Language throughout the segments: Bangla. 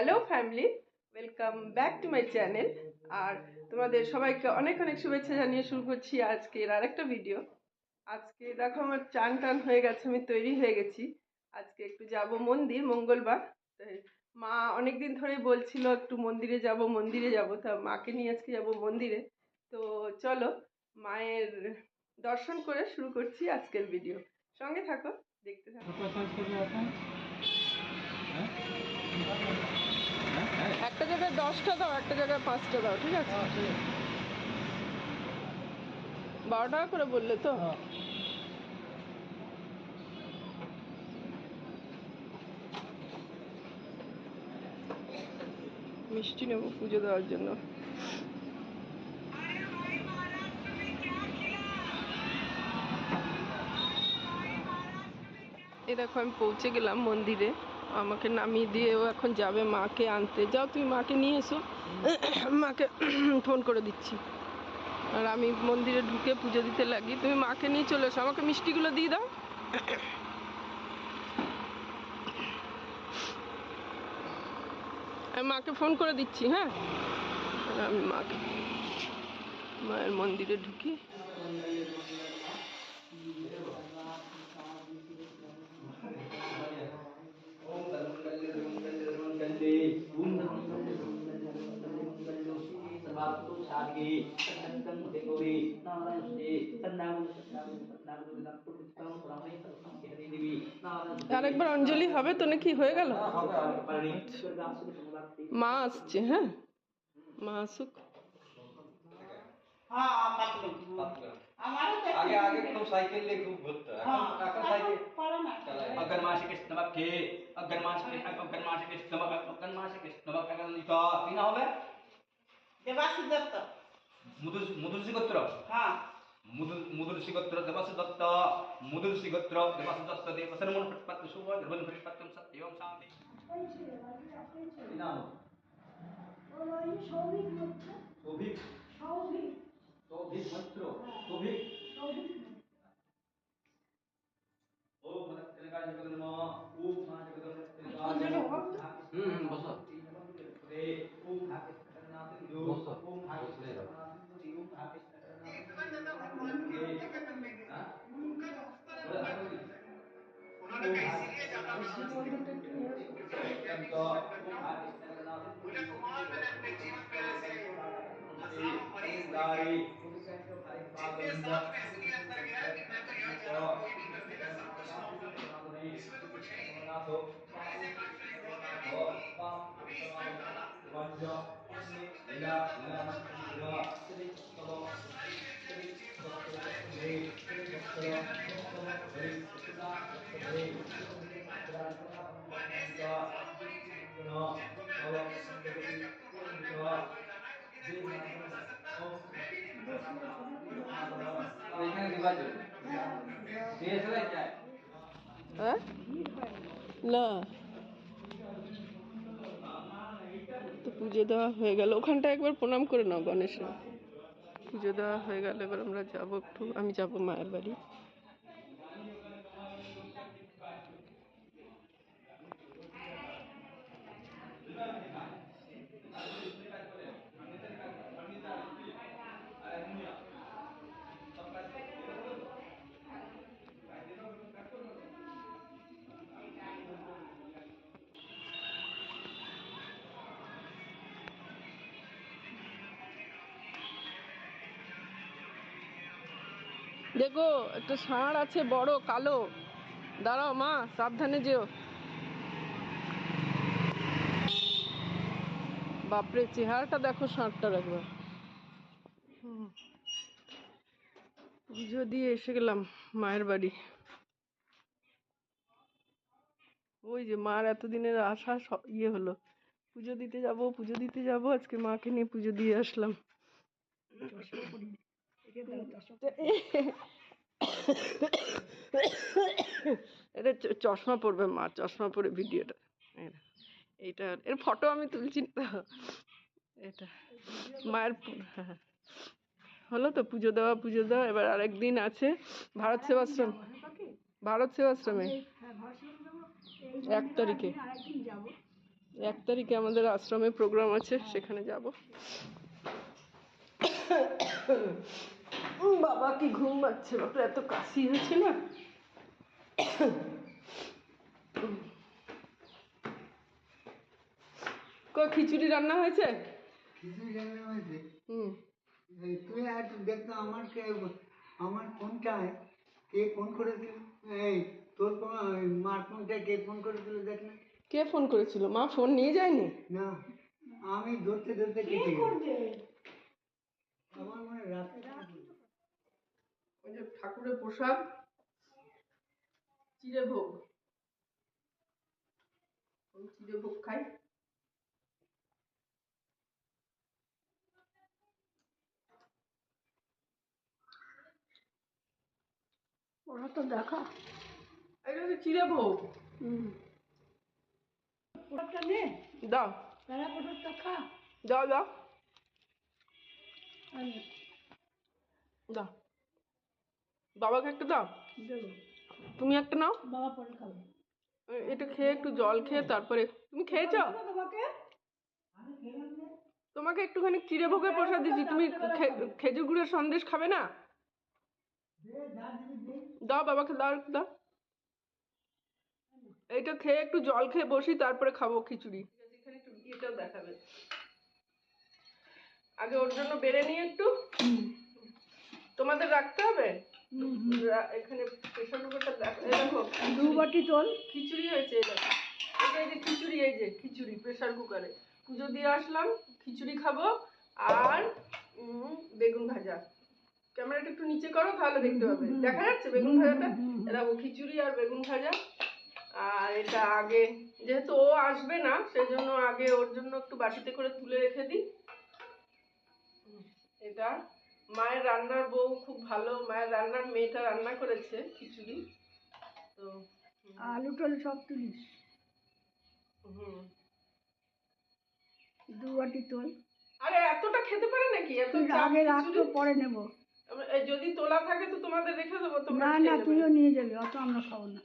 Hello family, welcome back to my channel. আর তোমাদের সবাইকে অনেক অনেক শুভেচ্ছা জানিয়ে শুরু করছি আজকের আরেকটা ভিডিও। আজকে দেখো আমার চান টান হয়ে গেছে, আমি তৈরি হয়ে গেছি। আজকে একটু যাব মন্দির, মঙ্গলবার। মা অনেকদিন ধরে বলছিল একটু মন্দিরে যাব, তা মাকে নিয়ে আজকে যাব মন্দিরে। তো চলো মায়ের দর্শন করে শুরু করছি আজকের ভিডিও। সঙ্গে থাকো, দেখতে থাকো। একটা জায়গায় 10টা দাও, একটা জায়গায় 5টা দাও, ঠিক আছে? 12 টাকা করে বললে তো। মিষ্টি নেবো পুজো দেওয়ার জন্য। এই দেখো আমি পৌঁছে গেলাম মন্দিরে, আমাকে নামিয়ে দিয়ে ও এখন যাবে মাকে আনতে। যাও তুমি মাকে নিয়ে এসো, মাকে ফোন করে দিচ্ছি। আর আমি মন্দিরে ঢুকে পুজো দিতে লাগি, তুমি মাকে নিয়ে চলে এসো, আমাকে মিষ্টিগুলো দিয়ে দাও। আমি মাকে ফোন করে দিচ্ছি, হ্যাঁ। আমি মায়ের মন্দিরে ঢুকি। আরেকবার অঞ্জলি হবে তো নাকি? হয়ে গেল? মা আসছে, হ্যাঁ মা আসুক। आगे आगे खूब साइकिल ले खूब घूमता है এখন সাইকেল अगर मासे के नमक के अगर मासे के नमक अगर लिखा কি না হবে? দেবাশিস দত্ত। মুদুলসি গোত্র। হ্যাঁ, মুদুলসি গোত্র দেবাশিস দত্ত। মুদুলসি গোত্র দেবাশিস দত্ত দেবসের মন ফটপট শুভ ধর্ম ফটপটম সত্যম শান্তি। কি নাম? ওই সৌভিক মৈত্র। সৌভিক সৌভিক সৌভিক মৈত্র। সৌভিক সৌভিক ओम मदक्कलिकाय जगन्नमः ओम मा जगन्नमः बसो रे ओम भाग्य जगन्नाथ जो ओम भाग्य जगन्नाथ जो ओम भाग्य उन्होंने इसीलिए ज्यादा विश्वास बोले कुमार मैंने अपने जीवन में ऐसे हजारों मरीज देखे जिनके साथ में इसलिए अंदर गया कि मैं तो यहाँ जाना कोई नहीं कर देगा, सब कुछ नॉर्मल है, इसमें तो कुछ है ही नहीं। ऐसे कॉन्फ्रेंस देखते हैं अभी इस टाइम डाला उसमें कुछ नहीं करता था, बस पढ़ा बहुत सारी ऐसी चीज बहुत सारी जिनको मैं अंदर की सुन के भेज करता हूँ, बाद में बाहर कोई जाना है क्योंकि इन्हें कोई नहीं बचा सकता, मैं भी नहीं बचा सकता। হ্যাঁ না, তো পুজো দেওয়া হয়ে গেল, ওখানটা একবার প্রণাম করে নাও গণেশের। পুজো দেওয়া হয়ে গেল, এবার আমরা যাবো একটু, আমি যাব মায়ের বাড়ি। দেখো একটা ষাঁড় আছে বড় কালো, দাঁড়াও মা, সাবধানে যেও। বাপরে চেহারাটা দেখো ষাঁড়টার একবার। পুজো দিয়ে এসে গেলাম মায়ের বাড়ি। ওই যে মার এতদিনের আশা ইয়ে হলো, পুজো দিতে যাব, আজকে মাকে নিয়ে পুজো দিয়ে আসলাম। এটা চশমা পরবে মা, চশমা পরে ভিডিওটা, এইটা এর ফটো আমি তুলছি তো। এটা মায়ের হলো তো পুজো দেওয়া। এবার আরেকদিন আছে ভারত সেবাশ্রমে 1 তারিখে। 1 তারিখে আমাদের আশ্রমে প্রোগ্রাম আছে, সেখানে যাব। বাবা কি ঘুম পাচ্ছে, বাবা এত কাশি হয়েছে না। খিচুড়ি রান্না হয়েছে? খিচুড়ি রান্না হয়েছে। হুম। তুই একটু দেখতো আমার ফোনটায় কে ফোন করেছিল, এই তোর মার ফোনটায় কে ফোন করেছিল দেখ না। কে ফোন করেছিল? মা ফোন নিয়ে যায়নি। না, আমি ধরতে ধরতে কি কেটে গেল। করবে? আমার মনে রাতে ওই যে ঠাকুরের প্রসাদ, চিড়ে ভোগ, চিড়ে ভোগ খাই। ওরা তো দেখা। এটা হচ্ছে চিড়ে ভোগ। ওটা নে, দাও প্যারা পটলটা খা। দাও দাও আর নে, দাও, বাবাকে একটা দাও, দেবো। তুমি একটা নাও। বাবা পরে খাবে। এটা খেয়ে একটু জল খেয়ে তারপরে। তুমি খেয়েছো? দেবো তোমাকে? তোমাকে একটুখানি চিড়ে ভোগের প্রসাদ দিচ্ছি, তুমি খেজুর গুড়ের সন্দেশ খাবে না? দাও বাবাকে, দাও একটু দাও। এইটা খেয়ে একটু জল খেয়ে বসি, তারপরে খাবো খিচুড়ি। এখানে একটু ইয়েটাও দেখাবে। আগে ওর জন্য বেড়ে নিয়ে একটু তোমাদের রাখতে হবে। এখানে প্রেসার কুকারটা দেখো, 2 বাটি তোল। খিচুড়ি হয়েছে। এই দেখো, এই যে খিচুড়ি, এই যে খিচুড়ি প্রেসার কুকারে। পুজো দিয়ে আসলাম, খিচুড়ি খাবো আর বেগুন ভাজা। ক্যামেরাটা একটু নিচে করো, তাহলে দেখতে পাবে। দেখা যাচ্ছে বেগুন ভাজাটা? দেখো খিচুড়ি আর বেগুন ভাজা। আর এটা আগে, যেহেতু ও আসবে না, সেজন্য আগে ওর জন্য একটু বাটিতে করে তুলে রেখে দিই। এটা মায়ের রান্নার বউ খুব ভালো, মায়ের রান্নার মেয়েটা রান্না করেছে খিচুড়ি। তো আলু টলু সব তুলিস। হুম। 2 বাটি তোল। আরে এতটা খেতে পারে নাকি? এত তুই চাপ আগে রাখ, তো খিচুড়ি? পরে নেব। যদি তোলা থাকে তো তোমাদের রেখে দেবো, তোমরা না খেয়ে না, নেবে। তুইও নিয়ে যাবি, অত আমরা খাবো না।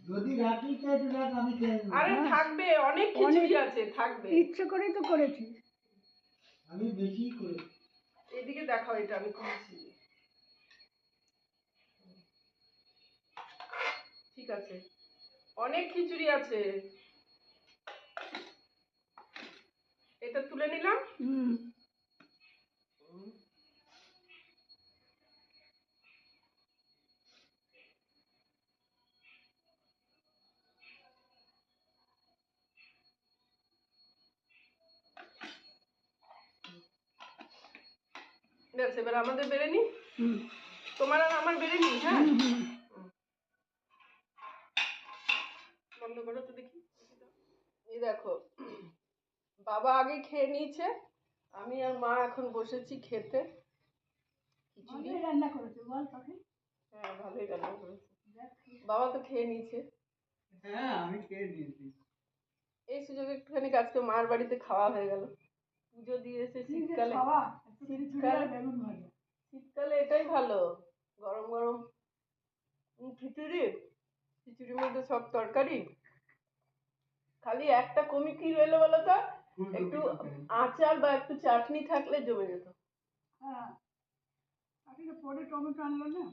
যদি রাখি চাই তো রাখ, আমি খেয়ে নেবো। আরে থাকবে, অনেক খিচুড়ি আছে, থাকবে। ইচ্ছে করেই তো করেছি। আমি বেশি করে এদিকে দেখাও, এটা আমি করেছি। ঠিক আছে, অনেক খিচুড়ি আছে। এটা তুলে নিলাম। ঠিক আছে, এবার আমাদের বেড়ে নি। তোমার আর আমার বেড়ে নি। হ্যাঁ, বন্ধ করো তো দেখি। এই দেখো, বাবা আগে খেয়ে নিয়েছে, আমি আর মা এখন বসেছি খেতে খিচুড়ি। ভালোই রান্না করেছে বল পাখি। হ্যাঁ, ভালোই রান্না করেছে। বাবা তো খেয়ে নিয়েছে। হ্যাঁ আমি খেয়ে নিয়েছি। এই সুযোগে একটুখানি আজকে মার বাড়িতে খাওয়া হয়ে গেল। পুজো দিয়েছে শীতকালে। শীতকালে এটাই ভালো, গরম গরম খিচুড়ি, খিচুড়ির মধ্যে সব তরকারি। খালি একটা কমি কি রইলো বলো তো, একটু আচার বা একটু চাটনি থাকলে জমে যেত। হ্যাঁ, আসলে পরে টমেটো আনলো না,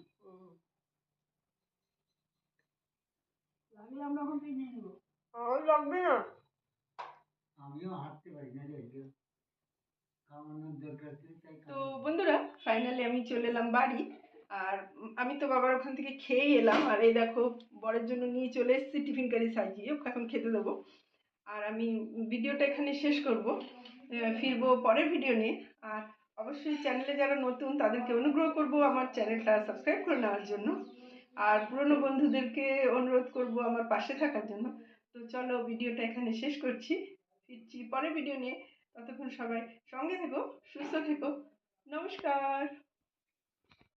লাগলে আমরা ওখান থেকে নিয়ে নেবো। আমার লাগবে না। আমিও হাঁটতে পারি না রে, খাওয়ানোর দরকার ছিল তাই। তো বন্ধুরা, ফাইনালি আমি চলে এলাম বাড়ি। আর আমি তো বাবার ওখান থেকে খেয়ে এলাম। আর এই দেখো, বরের জন্য নিয়ে চলে এসেছি টিফিন কারি সাজিয়ে, ওকে এখন খেতে দেবো। আর আমি ভিডিওটা এখানে শেষ করব, ফিরবো পরের ভিডিও নিয়ে। আর অবশ্যই চ্যানেলে যারা নতুন তাদেরকে অনুগ্রহ করব আমার চ্যানেলটা সাবস্ক্রাইব করে নেওয়ার জন্য। আর পুরনো বন্ধুদেরকে অনুরোধ করব আমার পাশে থাকার জন্য। তো চলো, ভিডিওটা এখানে শেষ করছি, ফিরছি পরের ভিডিও নিয়ে। ততক্ষণ সবাই সঙ্গে থেকো, সুস্থ থেকো। নমস্কার।